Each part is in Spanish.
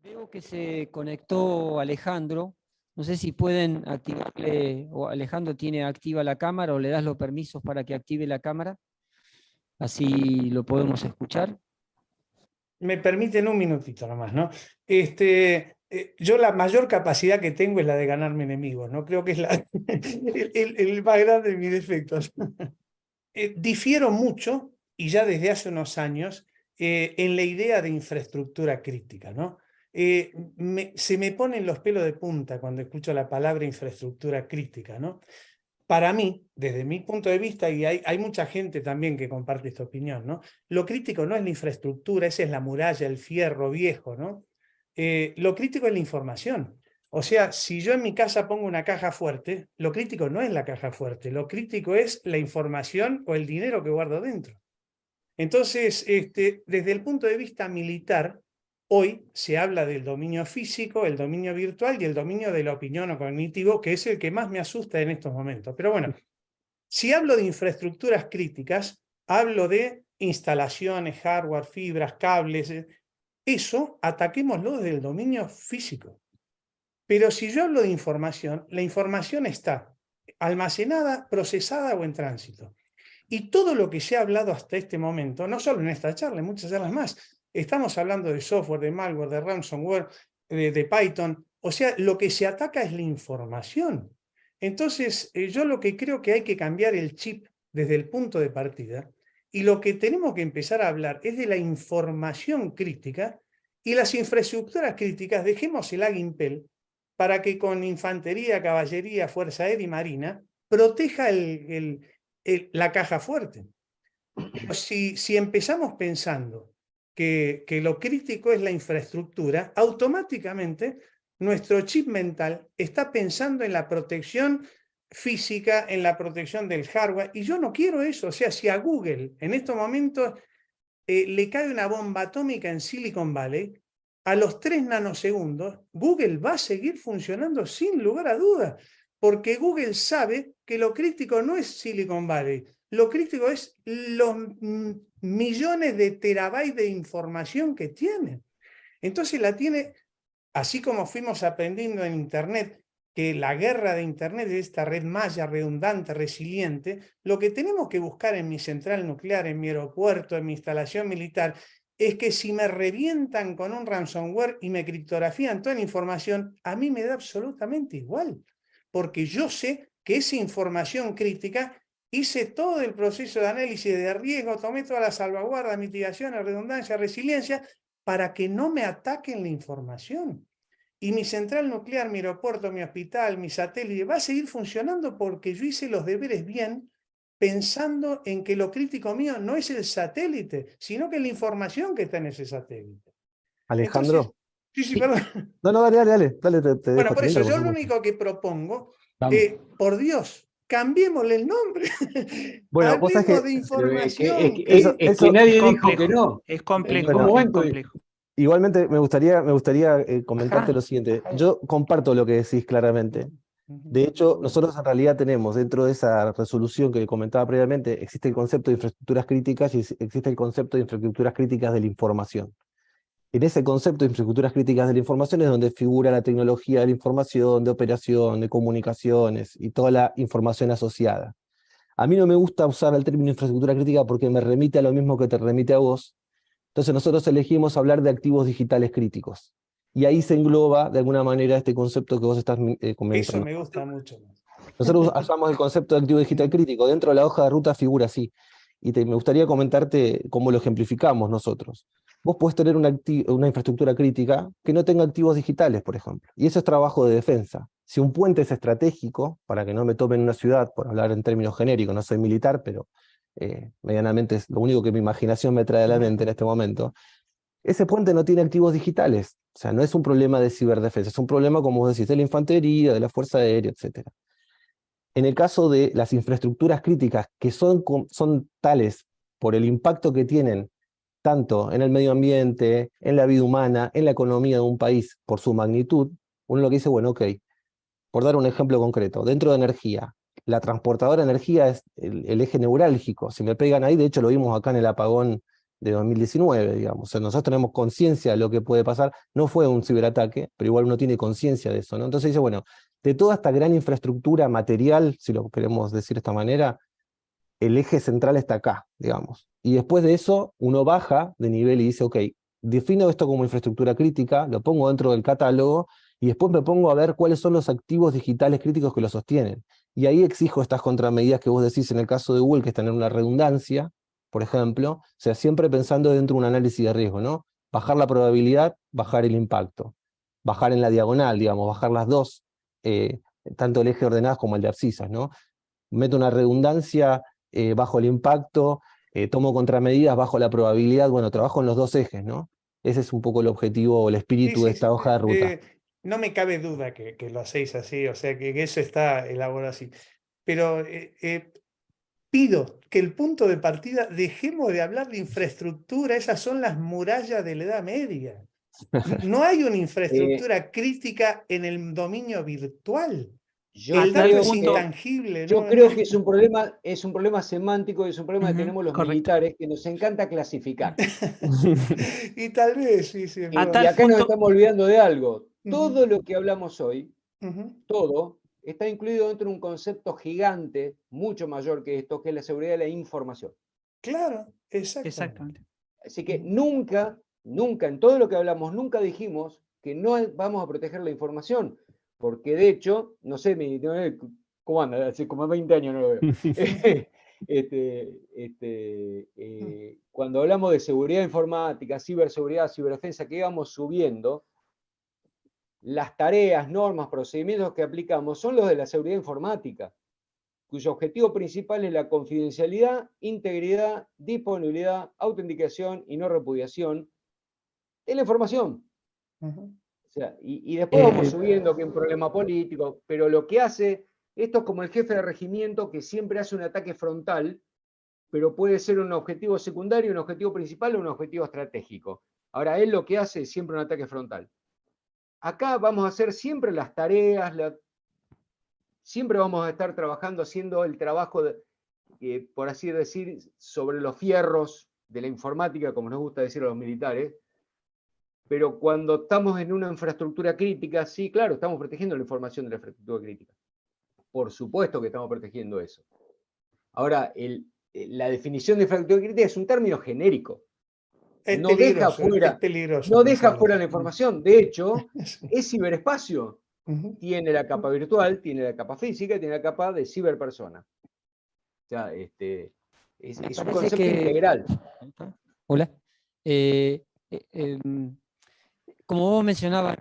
Veo que se conectó Alejandro. No sé si pueden activarle, o Alejandro tiene activa la cámara, o le das los permisos para que active la cámara. Así lo podemos escuchar. Me permiten un minutito nomás, ¿no? Yo la mayor capacidad que tengo es la de ganarme enemigos, ¿no? Creo que es el más grande de mis defectos. Difiero mucho, y ya desde hace unos años, en la idea de infraestructura crítica, ¿no? Se me ponen los pelos de punta cuando escucho la palabra infraestructura crítica, ¿no? Para mí, desde mi punto de vista, y hay mucha gente también que comparte esta opinión, ¿no? Lo crítico no es la infraestructura, esa es la muralla, el fierro viejo, ¿no? Lo crítico es la información. O sea, si yo en mi casa pongo una caja fuerte, lo crítico no es la caja fuerte, lo crítico es la información o el dinero que guardo dentro. Entonces, desde el punto de vista militar, hoy se habla del dominio físico, el dominio virtual y el dominio de la opinión o cognitivo, que es el que más me asusta en estos momentos. Pero bueno, si hablo de infraestructuras críticas, hablo de instalaciones, hardware, fibras, cables. Eso ataquémoslo desde el dominio físico. Pero si yo hablo de información, la información está almacenada, procesada o en tránsito. Y todo lo que se ha hablado hasta este momento, no solo en esta charla, en muchas charlas más, estamos hablando de software, de malware, de ransomware, de Python. O sea, lo que se ataca es la información. Entonces, yo lo que creo que hay que cambiar el chip desde el punto de partida, y lo que tenemos que empezar a hablar es de la información crítica y las infraestructuras críticas. Dejemos el Agimpel para que con infantería, caballería, fuerza aérea y marina proteja la caja fuerte. Si empezamos pensando que lo crítico es la infraestructura, automáticamente nuestro chip mental está pensando en la protección física, en la protección del hardware, y yo no quiero eso. O sea, si a Google en estos momentos le cae una bomba atómica en Silicon Valley, a los 3 nanosegundos, Google va a seguir funcionando sin lugar a dudas, porque Google sabe que lo crítico no es Silicon Valley, lo crítico es los millones de terabytes de información que tiene. Entonces la tiene, así como fuimos aprendiendo en Internet, que la guerra de Internet es esta red maya redundante, resiliente. Lo que tenemos que buscar en mi central nuclear, en mi aeropuerto, en mi instalación militar, es que si me revientan con un ransomware y me criptografían toda la información, a mí me da absolutamente igual, porque yo sé que esa información crítica, hice todo el proceso de análisis de riesgo, tomé todas las salvaguardas, mitigaciones, redundancia, resiliencia, para que no me ataquen la información. Y mi central nuclear, mi aeropuerto, mi hospital, mi satélite, va a seguir funcionando porque yo hice los deberes bien, pensando en que lo crítico mío no es el satélite, sino que es la información que está en ese satélite. Entonces, Alejandro. sí, Sí. perdón. No, no, dale, te Bueno, dejo por eso terminar, por yo lo supuesto. único que propongo, Vamos. por Dios, cambiémosle el nombre. Bueno, vos sabés Hablemos que de Pero información. es que nadie Es dijo que complejo, no. es En complejo, ningún Bueno, es momento. complejo. igualmente me gustaría comentarte Ajá. lo siguiente. Yo comparto lo que decís claramente. De hecho, nosotros en realidad tenemos dentro de esa resolución que comentaba previamente, existe el concepto de infraestructuras críticas y existe el concepto de infraestructuras críticas de la información. En ese concepto de infraestructuras críticas de la información es donde figura la tecnología de la información, de operación, de comunicaciones y toda la información asociada. A mí no me gusta usar el término infraestructura crítica porque me remite a lo mismo que te remite a vos. Entonces nosotros elegimos hablar de activos digitales críticos. Y ahí se engloba de alguna manera este concepto que vos estás Eso comentando. me gusta mucho. Nosotros usamos el concepto de activo digital crítico. Dentro de la hoja de ruta figura así. Y me gustaría comentarte cómo lo ejemplificamos nosotros. Vos podés tener una infraestructura crítica que no tenga activos digitales, por ejemplo. Y eso es trabajo de defensa. Si un puente es estratégico, para que no me tomen una ciudad, por hablar en términos genéricos, no soy militar, pero medianamente es lo único que mi imaginación me trae a la mente en este momento, ese puente no tiene activos digitales. O sea, no es un problema de ciberdefensa, es un problema, como vos decís, de la infantería, de la fuerza aérea, etc. En el caso de las infraestructuras críticas, que son tales por el impacto que tienen tanto en el medio ambiente, en la vida humana, en la economía de un país, por su magnitud, uno lo que dice, bueno, ok, por dar un ejemplo concreto, dentro de energía, la transportadora de energía es el eje neurálgico. Si me pegan ahí, de hecho lo vimos acá en el apagón de 2019, digamos. O sea, nosotros tenemos conciencia de lo que puede pasar. No fue un ciberataque, pero igual uno tiene conciencia de eso, ¿no? Entonces dice, bueno, de toda esta gran infraestructura material, si lo queremos decir de esta manera, el eje central está acá, digamos. Y después de eso, uno baja de nivel y dice, ok, defino esto como infraestructura crítica, lo pongo dentro del catálogo, y después me pongo a ver cuáles son los activos digitales críticos que lo sostienen. Y ahí exijo estas contramedidas que vos decís en el caso de Google, que es tener una redundancia, por ejemplo, o sea, siempre pensando dentro de un análisis de riesgo, ¿no? Bajar la probabilidad, bajar el impacto. Bajar en la diagonal, digamos, bajar las dos, tanto el eje de ordenadas como el de abscisas, ¿no? Meto una redundancia, bajo el impacto, tomo contramedidas, bajo la probabilidad, bueno, trabajo en los dos ejes, ¿no? Ese es un poco el objetivo o el Sí, espíritu de sí, sí, esta hoja de ruta. no me cabe duda que lo hacéis así, o sea que eso está elaborado así. Pero pido que el punto de partida, dejemos de hablar de infraestructura, esas son las murallas de la Edad Media. No hay una Eh, infraestructura crítica en el dominio virtual. yo El Hasta dato el creo es punto, intangible, Yo ¿no? creo que es un problema semántico y es un problema que Ujú, tenemos los correcto. militares, que nos encanta clasificar. Y tal vez, sí, sí, es Y, A verdad. y tal acá nos punto, estamos olvidando de algo. Ujú, Todo lo que hablamos hoy, ujú. todo, está incluido dentro de un concepto gigante, mucho mayor que esto, que es la seguridad de la información. Claro, exactamente. exactamente. Así que Ujú. nunca, nunca, en todo lo que hablamos, nunca dijimos que no vamos a proteger la información. Porque de hecho, no sé, ¿cómo anda? Hace como 20 años no lo veo. Cuando hablamos de seguridad informática, ciberseguridad, ciberdefensa, que íbamos subiendo, las tareas, normas, procedimientos que aplicamos son los de la seguridad informática, cuyo objetivo principal es la confidencialidad, integridad, disponibilidad, autenticación y no repudiación de la información. Ujú. O sea, y después vamos Eh, subiendo que hay un problema político, pero lo que hace, esto es como el jefe de regimiento que siempre hace un ataque frontal, pero puede ser un objetivo secundario, un objetivo principal o un objetivo estratégico. Ahora, él lo que hace es siempre un ataque frontal. Acá vamos a hacer siempre las tareas, siempre vamos a estar trabajando, haciendo el trabajo, por así decir, sobre los fierros de la informática, como nos gusta decir a los militares, pero cuando estamos en una infraestructura crítica, sí, claro, estamos protegiendo la información de la infraestructura crítica. Por supuesto que estamos protegiendo eso. Ahora, la definición de infraestructura crítica es un término genérico. Es No deja peligroso, es fuera, peligroso no deja pensarlo fuera la así. información. De hecho, Sí. es ciberespacio. Ujú. Tiene la capa virtual, tiene la capa física, tiene la capa de ciberpersona. O sea, Me es un parece concepto que, integral. hola. Eh, como vos mencionabas,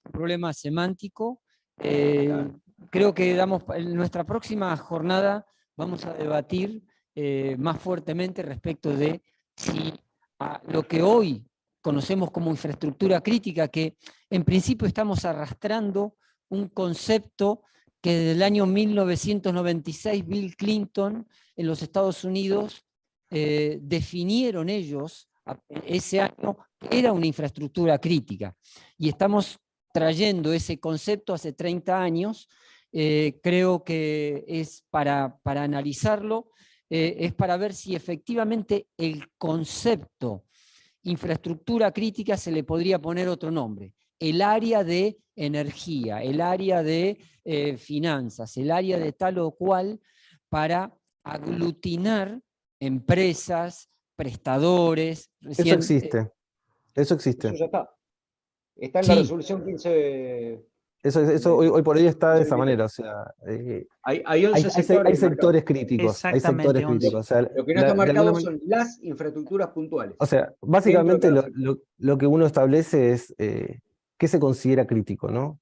un problema semántico. Claro. Creo que en nuestra próxima jornada vamos a debatir más fuertemente respecto de si a lo que hoy conocemos como infraestructura crítica, que en principio estamos arrastrando un concepto que desde el año 1996 Bill Clinton en los Estados Unidos definieron ellos ese año, era una infraestructura crítica. Y estamos trayendo ese concepto hace 30 años. Creo que es para analizarlo, es para ver si efectivamente el concepto infraestructura crítica se le podría poner otro nombre. El área de energía, el área de finanzas, el área de tal o cual, para aglutinar empresas, prestadores. Eso Recién, existe, eso existe. Eso ya está. Está en la sí, resolución 15 de, Eso hoy por hoy está de esa 23. manera. O sea, Hay 11 sectores hay marcados. sectores críticos, hay sectores exactamente, 11. críticos. O sea, Lo que no está de alguna marcado manera, son las infraestructuras puntuales o sea, dentro de básicamente cada sector. lo que uno establece es qué se considera crítico, ¿no?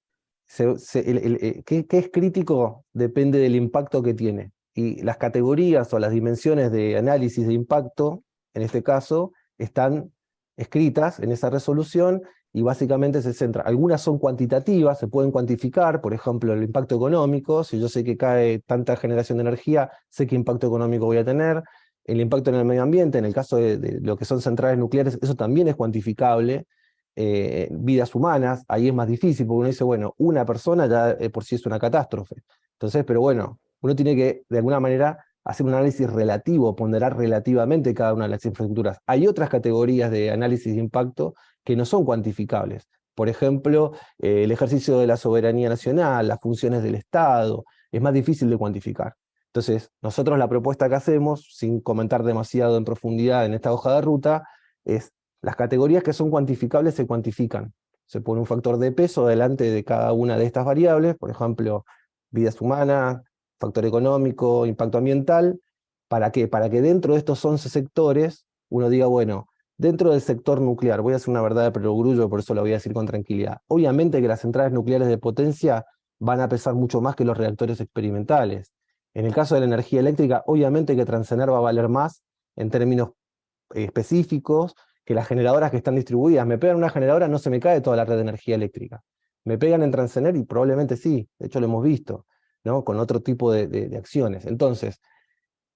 ¿Qué es crítico? Depende del impacto que tiene. Y las categorías o las dimensiones de análisis de impacto, en este caso, están escritas en esa resolución y básicamente se centra. Algunas son cuantitativas, se pueden cuantificar, por ejemplo, el impacto económico. Si yo sé que cae tanta generación de energía, sé qué impacto económico voy a tener. El impacto en el medio ambiente, en el caso de lo que son centrales nucleares, eso también es cuantificable. Vidas humanas, ahí es más difícil, porque uno dice, bueno, una persona ya por sí es una catástrofe. Entonces, pero bueno, uno tiene que, de alguna manera, hacer un análisis relativo, ponderar relativamente cada una de las infraestructuras. Hay otras categorías de análisis de impacto que no son cuantificables. Por ejemplo, el ejercicio de la soberanía nacional, las funciones del Estado, es más difícil de cuantificar. Entonces, nosotros la propuesta que hacemos, sin comentar demasiado en profundidad en esta hoja de ruta, es las categorías que son cuantificables se cuantifican. Se pone un factor de peso delante de cada una de estas variables, por ejemplo, vidas humanas, factor económico, impacto ambiental. ¿Para qué? Para que dentro de estos 11 sectores uno diga, bueno, dentro del sector nuclear, voy a hacer una verdad de perogrullo, por eso lo voy a decir con tranquilidad. Obviamente que las centrales nucleares de potencia van a pesar mucho más que los reactores experimentales. En el caso de la energía eléctrica, obviamente que Transener va a valer más en términos específicos que las generadoras que están distribuidas. Me pegan una generadora, no se me cae toda la red de energía eléctrica. Me pegan en Transener y probablemente sí, de hecho lo hemos visto, ¿no? Con otro tipo de acciones. Entonces,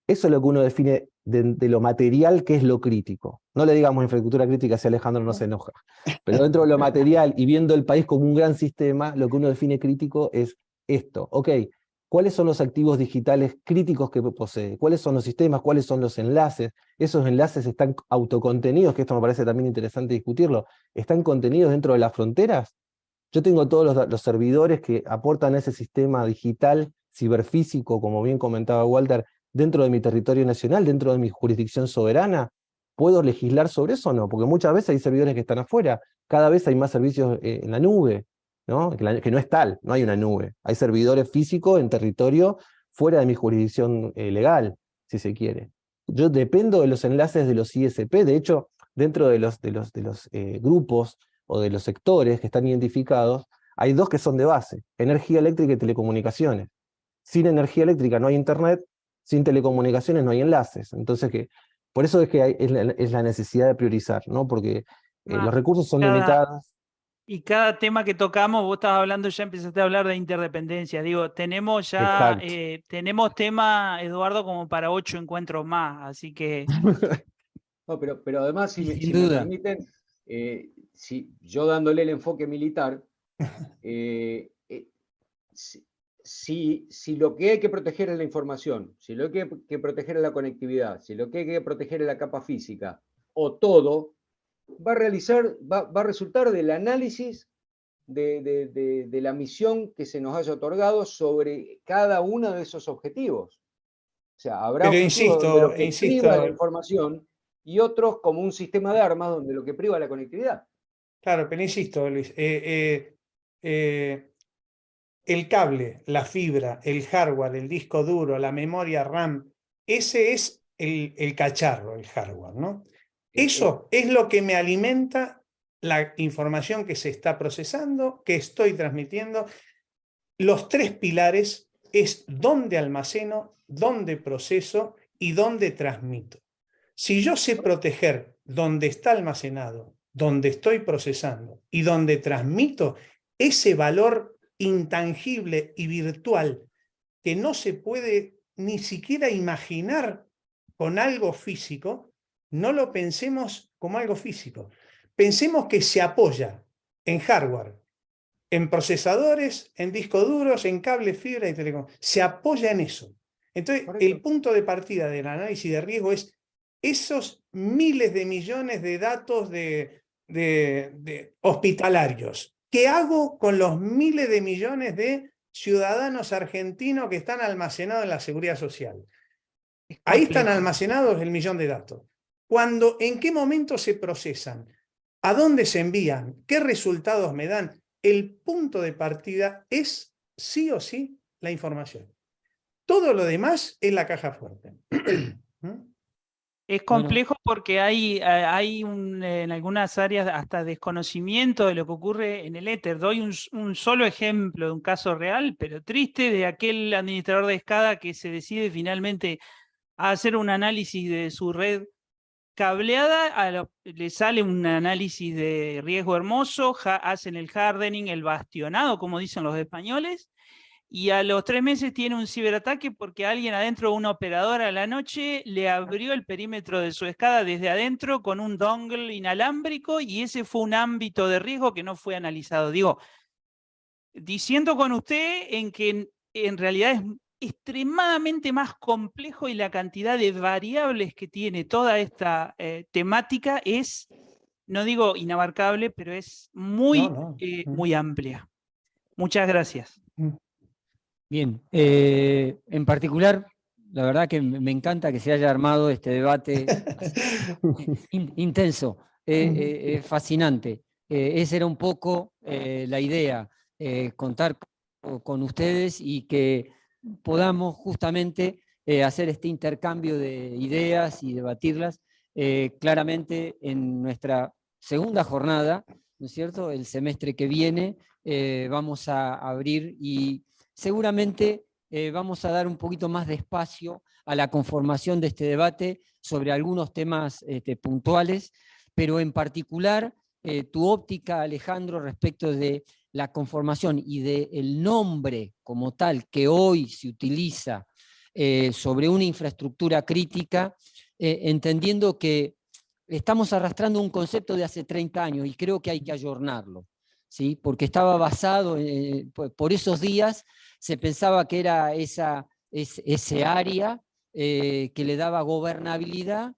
eso es lo que uno define de lo material, que es lo crítico. No le digamos infraestructura crítica si Alejandro no se enoja. Pero dentro de lo material y viendo el país como un gran sistema, lo que uno define crítico es esto. Ok, ¿cuáles son los activos digitales críticos que posee? ¿Cuáles son los sistemas? ¿Cuáles son los enlaces? Esos enlaces están autocontenidos, que esto me parece también interesante discutirlo. ¿Están contenidos dentro de las fronteras? Yo tengo todos los servidores que aportan a ese sistema digital, ciberfísico, como bien comentaba Walter, dentro de mi territorio nacional, dentro de mi jurisdicción soberana. ¿Puedo legislar sobre eso o no? Porque muchas veces hay servidores que están afuera, cada vez hay más servicios en la nube, ¿no? Que no es tal, no hay una nube. Hay servidores físicos en territorio fuera de mi jurisdicción legal, si se quiere. Yo dependo de los enlaces de los ISP, de hecho, dentro de los grupos o de los sectores que están identificados, hay dos que son de base, energía eléctrica y telecomunicaciones. Sin energía eléctrica no hay internet, sin telecomunicaciones no hay enlaces. Entonces, por eso es que es la necesidad de priorizar, ¿no? Porque los recursos son limitados. Y cada tema que tocamos, vos estabas hablando, ya empezaste a hablar de interdependencia. Digo, tenemos ya, tenemos tema, Eduardo, como para 8 encuentros más, así que... No, pero además, Sí, si sin me duda. permiten, yo dándole el enfoque militar, si lo que hay que proteger es la información, si lo que hay que proteger es la conectividad, si lo que hay que proteger es la capa física, o todo, va a resultar del análisis de la misión que se nos haya otorgado sobre cada uno de esos objetivos. O sea, habrá Pero objetivos donde lo que insisto, priva la información y otros como un sistema de armas donde lo que priva la conectividad. claro, pero insisto, Luis, el cable, la fibra, el hardware, el disco duro, la memoria RAM, ese es el cacharro, el hardware, ¿no? Eso es lo que me alimenta la información que se está procesando, que estoy transmitiendo. Los tres pilares es dónde almaceno, dónde proceso y dónde transmito. Si yo sé proteger dónde está almacenado, dónde estoy procesando y dónde transmito, ese valor intangible y virtual que no se puede ni siquiera imaginar con algo físico, no lo pensemos como algo físico. Pensemos que se apoya en hardware, en procesadores, en discos duros, en cable, fibra y telecom. Se apoya en eso. Entonces, el punto de partida del análisis de riesgo es esos miles de millones de datos de hospitalarios. ¿Qué hago con los miles de millones de ciudadanos argentinos que están almacenados en la seguridad social? Ahí están almacenados el millón de datos. ¿En qué momento se procesan? ¿A dónde se envían? ¿Qué resultados me dan? El punto de partida es sí o sí la información. Todo lo demás es la caja fuerte. Es complejo porque hay en algunas áreas hasta desconocimiento de lo que ocurre en el éter. Doy un solo ejemplo de un caso real, pero triste, de aquel administrador de SCADA que se decide finalmente a hacer un análisis de su red cableada, le sale un análisis de riesgo hermoso, hacen el hardening, el bastionado, como dicen los españoles, y a los 3 meses tiene un ciberataque porque alguien adentro de una operadora a la noche le abrió el perímetro de su SCADA desde adentro con un dongle inalámbrico, y ese fue un ámbito de riesgo que no fue analizado. Digo, diciendo con usted en que en realidad extremadamente más complejo y la cantidad de variables que tiene toda esta temática es, no digo inabarcable, pero es muy, muy amplia. Muchas gracias. Bien, en particular, la verdad que me encanta que se haya armado este debate intenso, fascinante. Esa era un poco la idea, contar con ustedes y que podamos justamente hacer este intercambio de ideas y debatirlas claramente en nuestra segunda jornada, ¿no es cierto? El semestre que viene vamos a abrir y seguramente vamos a dar un poquito más de espacio a la conformación de este debate sobre algunos temas puntuales, pero en particular tu óptica, Alejandro, respecto de la conformación y del nombre como tal que hoy se utiliza sobre una infraestructura crítica, entendiendo que estamos arrastrando un concepto de hace 30 años y creo que hay que ayornarlo, ¿sí? Porque estaba basado, por esos días se pensaba que era ese área que le daba gobernabilidad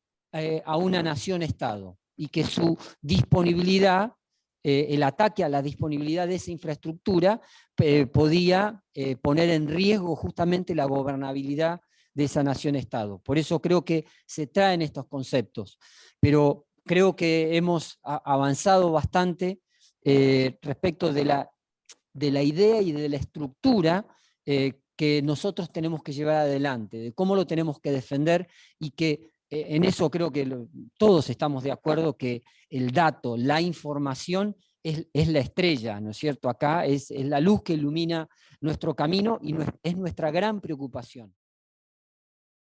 a una nación-estado y que su disponibilidad, el ataque a la disponibilidad de esa infraestructura podía poner en riesgo justamente la gobernabilidad de esa nación-estado. Por eso creo que se traen estos conceptos, pero creo que hemos avanzado bastante respecto de la idea y de la estructura que nosotros tenemos que llevar adelante, de cómo lo tenemos que defender y que en eso creo que todos estamos de acuerdo que el dato, la información es la estrella, ¿no es cierto? Acá es la luz que ilumina nuestro camino y es nuestra gran preocupación.